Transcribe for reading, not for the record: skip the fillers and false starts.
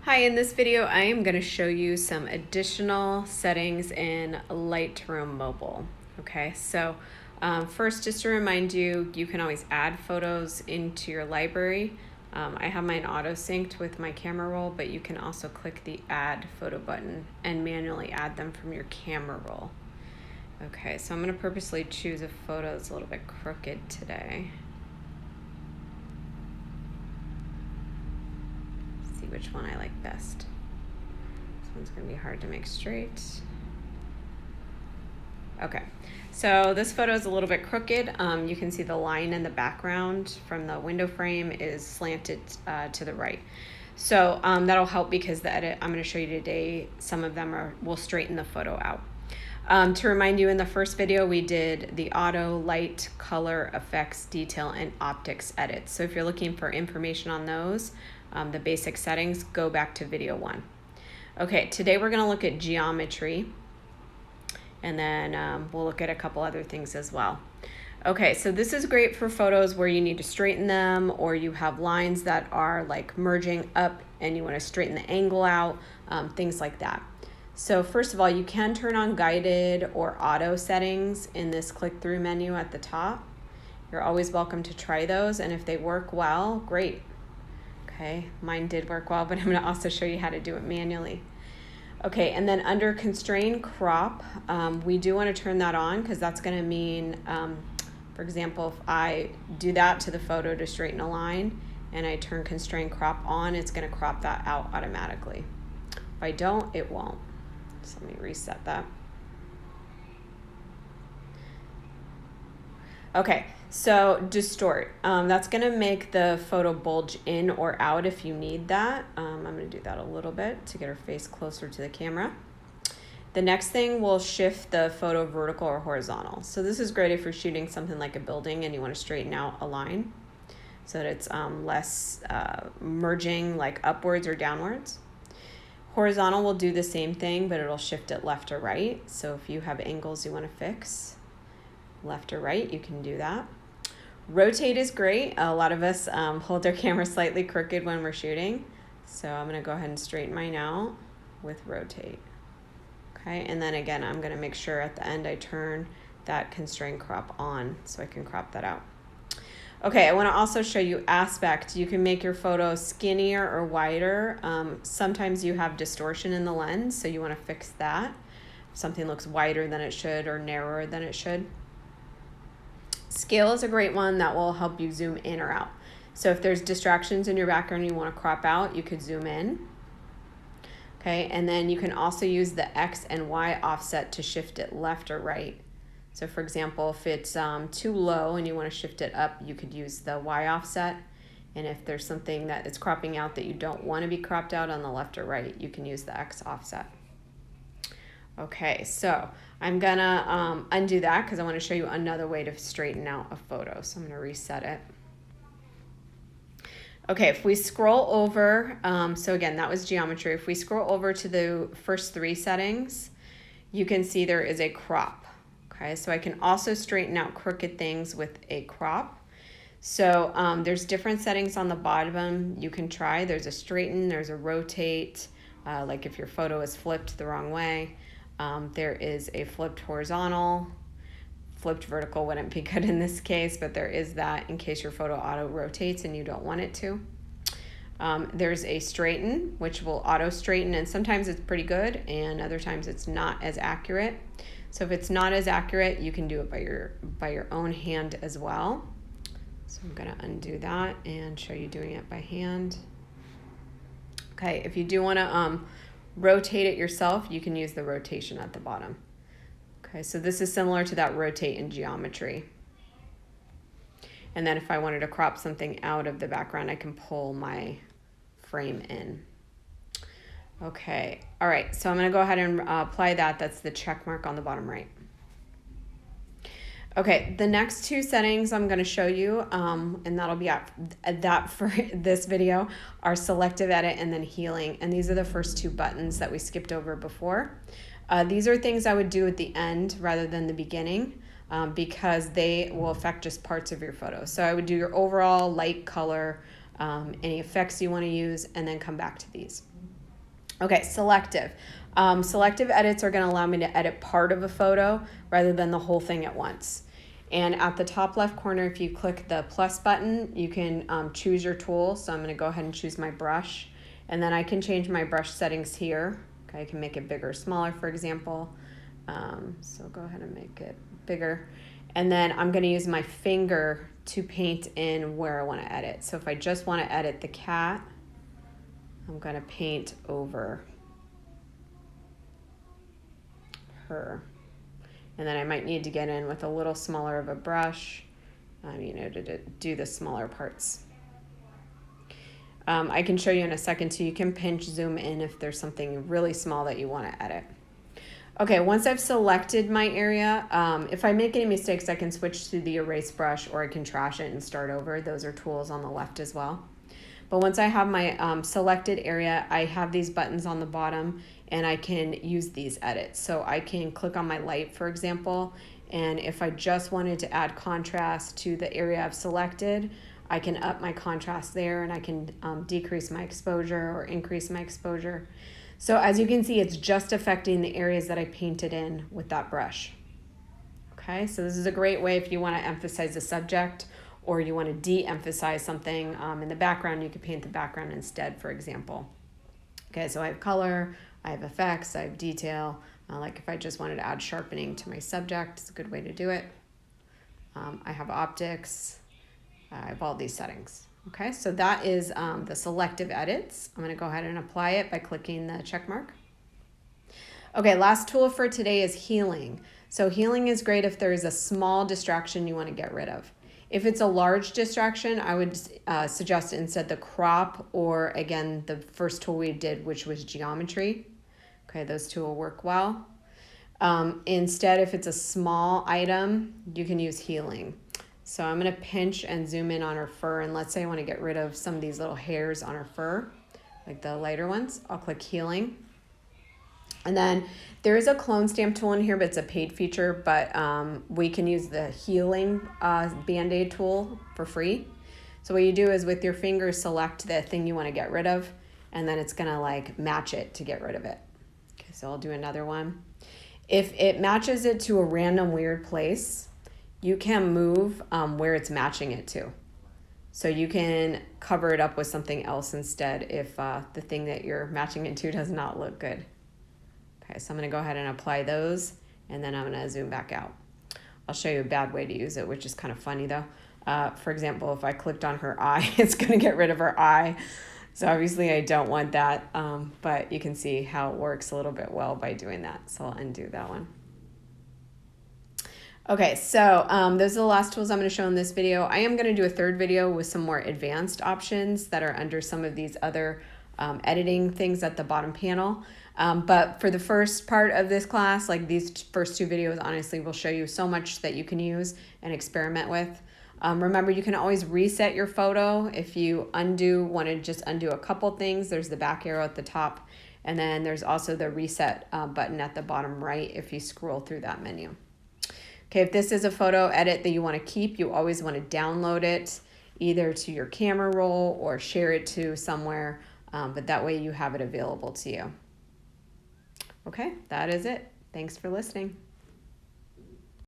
Hi, in this video I am going to show you some additional settings in Lightroom Mobile. Okay, so first, just to remind you, you can always add photos into your library. I have mine auto synced with my camera roll, but you can also click the add photo button and manually add them from your camera roll. Okay, so I'm going to purposely choose a photo that's a little bit crooked today. See which one I like best. This one's going to be hard to make straight. Okay, so this photo is a little bit crooked. You can see the line in the background from the window frame is slanted to the right. So that'll help because the edit I'm going to show you today, some of them will straighten the photo out. To remind you, in the first video we did the auto, light, color, effects, detail, and optics edits. So if you're looking for information on those, the basic settings, go back to video 1. Okay, today we're going to look at geometry, and then we'll look at a couple other things as well. Okay, so this is great for photos where you need to straighten them, or you have lines that are like merging up and you want to straighten the angle out, things like that. So first of all, you can turn on guided or auto settings in this click-through menu at the top. You're always welcome to try those, and if they work well, great. Okay, mine did work well, but I'm going to also show you how to do it manually. Okay, and then under constrain crop, we do want to turn that on because that's going to mean, for example, if I do that to the photo to straighten a line and I turn constrain crop on, it's going to crop that out automatically. If I don't, it won't. So let me reset that. Okay, so distort. That's going to make the photo bulge in or out if you need that. I'm going to do that a little bit to get her face closer to the camera. The next thing will shift the photo vertical or horizontal. So this is great if you're shooting something like a building and you want to straighten out a line so that it's less merging like upwards or downwards. Horizontal will do the same thing, but it'll shift it left or right. So if you have angles you want to fix, left or right, you can do that. Rotate is great. A lot of us hold their camera slightly crooked when we're shooting. So I'm going to go ahead and straighten mine out with rotate. Okay, and then again, I'm going to make sure at the end I turn that constrain crop on so I can crop that out. Okay, I want to also show you aspect. You can make your photo skinnier or wider. Sometimes you have distortion in the lens, so you want to fix that. Something looks wider than it should or narrower than it should. Scale is a great one that will help you zoom in or out. So if there's distractions in your background you want to crop out, you could zoom in. Okay, and then you can also use the X and Y offset to shift it left or right. So for example, if it's too low and you want to shift it up, you could use the Y offset. And if there's something that is cropping out that you don't want to be cropped out on the left or right, you can use the X offset. Okay, so I'm gonna undo that because I want to show you another way to straighten out a photo. So I'm gonna reset it. Okay, if we scroll over, so again, that was geometry. If we scroll over to the first 3 settings, you can see there is a crop. Okay, so I can also straighten out crooked things with a crop. So there's different settings on the bottom you can try. There's a straighten, there's a rotate, like if your photo is flipped the wrong way. There is a flipped horizontal. Flipped vertical wouldn't be good in this case, but there is that in case your photo auto rotates and you don't want it to. There's a straighten, which will auto straighten, and sometimes it's pretty good and other times it's not as accurate. So if it's not as accurate, you can do it by your own hand as well. So I'm going to undo that and show you doing it by hand. Okay, if you do want to rotate it yourself, you can use the rotation at the bottom. Okay, so this is similar to that rotate in geometry. And then if I wanted to crop something out of the background, I can pull my frame in. Okay, all right, so I'm going to go ahead and apply that. That's the check mark on the bottom right. Okay, the next 2 settings I'm going to show you, and that'll be that for this video, are selective edit and then healing. And these are the first 2 buttons that we skipped over before. These are things I would do at the end rather than the beginning because they will affect just parts of your photo. So I would do your overall light, color, any effects you want to use, and then come back to these. Okay, selective. Selective edits are going to allow me to edit part of a photo rather than the whole thing at once. And at the top left corner, if you click the plus button, you can choose your tool. So I'm going to go ahead and choose my brush. And then I can change my brush settings here. Okay, I can make it bigger or smaller, for example. So go ahead and make it bigger. And then I'm going to use my finger to paint in where I want to edit. So if I just want to edit the cat, I'm going to paint over her. And then I might need to get in with a little smaller of a brush, to do the smaller parts. I can show you in a second too. You can pinch, zoom in if there's something really small that you want to edit. Okay, once I've selected my area, if I make any mistakes, I can switch to the erase brush, or I can trash it and start over. Those are tools on the left as well. But once I have my selected area, I have these buttons on the bottom, and I can use these edits. So I can click on my light, for example, and if I just wanted to add contrast to the area I've selected, I can up my contrast there, and I can decrease my exposure or increase my exposure. So as you can see, it's just affecting the areas that I painted in with that brush. Okay, so this is a great way if you want to emphasize the subject, or you want to de-emphasize something in the background. You could paint the background instead, for example. Okay, so I have color, I have effects, I have detail. Like if I just wanted to add sharpening to my subject, it's a good way to do it. I have optics, I have all these settings. Okay, so that is the selective edits. I'm going to go ahead and apply it by clicking the check mark. Okay, last tool for today is healing. So healing is great if there is a small distraction you want to get rid of. If it's a large distraction, I would suggest instead the crop, or again, the first tool we did, which was geometry. Okay, those two will work well. Instead, if it's a small item, you can use healing. So I'm going to pinch and zoom in on her fur, and let's say I want to get rid of some of these little hairs on her fur, like the lighter ones. I'll click healing. And then there is a clone stamp tool in here, but it's a paid feature, but we can use the healing Band-Aid tool for free. So what you do is with your finger, select the thing you want to get rid of, and then it's going to like match it to get rid of it. Okay, so I'll do another one. If it matches it to a random weird place, you can move where it's matching it to. So you can cover it up with something else instead if the thing that you're matching it to does not look good. Okay, so I'm going to go ahead and apply those, and then I'm going to zoom back out. I'll show you a bad way to use it, which is kind of funny though. For example, if I clicked on her eye, it's going to get rid of her eye. So obviously I don't want that, but you can see how it works a little bit well by doing that. So I'll undo that one. Okay, so those are the last tools I'm going to show in this video. I am going to do a third video with some more advanced options that are under some of these other editing things at the bottom panel. But for the first part of this class, like these first two videos, honestly, will show you so much that you can use and experiment with. Remember, you can always reset your photo. If you want to just undo a couple things, there's the back arrow at the top, and then there's also the reset button at the bottom right if you scroll through that menu. Okay, if this is a photo edit that you want to keep, you always want to download it either to your camera roll or share it to somewhere, but that way you have it available to you. Okay, that is it. Thanks for listening.